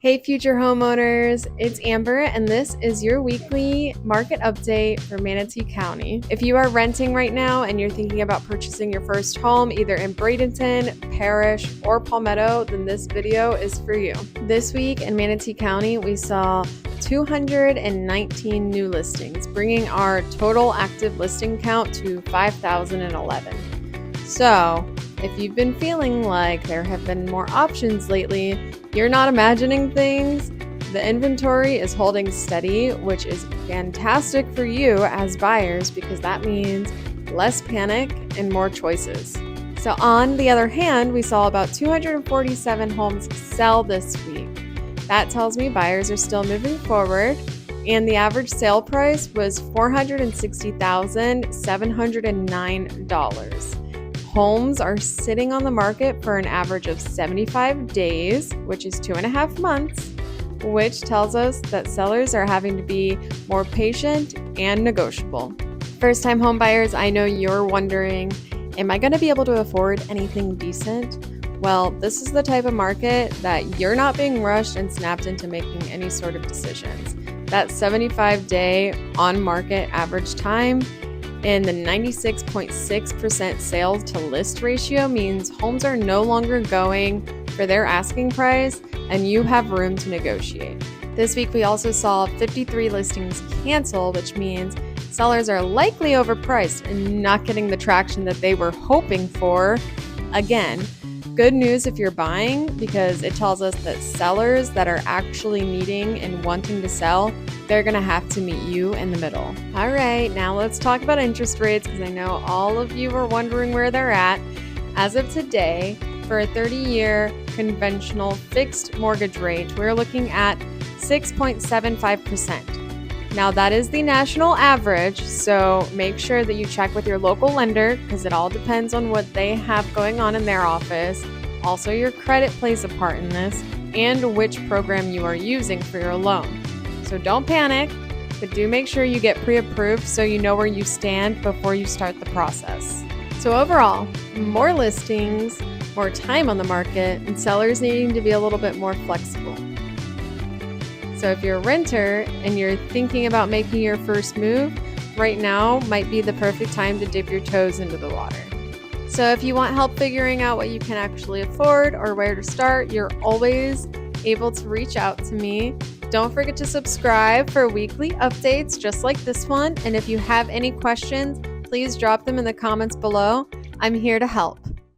Hey future homeowners, it's Amber and this is your weekly market update for Manatee County. If you are renting right now and you're thinking about purchasing your first home either in Bradenton, Parrish, or Palmetto, then this video is for you. This week in Manatee County, we saw 219 new listings, bringing our total active listing count to 5,011. So, if you've been feeling like there have been more options lately, you're not imagining things, the inventory is holding steady, which is fantastic for you as buyers because that means less panic and more choices. So on the other hand, we saw about 247 homes sell this week. That tells me buyers are still moving forward, and the average sale price was $460,709. Homes are sitting on the market for an average of 75 days, which is 2.5 months, which tells us that sellers are having to be more patient and negotiable. First-time home buyers, I know you're wondering, am I going to be able to afford anything decent? Well, this is the type of market that you're not being rushed and snapped into making any sort of decisions. That 75-day on-market average time and the 96.6% sales to list ratio means homes are no longer going for their asking price and you have room to negotiate. This week we also saw 53 listings cancel, which means sellers are likely overpriced and not getting the traction that they were hoping for. Again, good news if you're buying because it tells us that sellers that are actually needing and wanting to sell, they're going to have to meet you in the middle. All right, now let's talk about interest rates because I know all of you are wondering where they're at. As of today, for a 30-year conventional fixed mortgage rate, we're looking at 6.75%. Now that is the national average, so make sure that you check with your local lender because it all depends on what they have going on in their office. Also, your credit plays a part in this and which program you are using for your loan. So don't panic, but do make sure you get pre-approved so you know where you stand before you start the process. So overall, more listings, more time on the market, and sellers needing to be a little bit more flexible. So if you're a renter and you're thinking about making your first move, right now might be the perfect time to dip your toes into the water. So if you want help figuring out what you can actually afford or where to start, you're always able to reach out to me. Don't forget to subscribe for weekly updates just like this one. And if you have any questions, please drop them in the comments below. I'm here to help.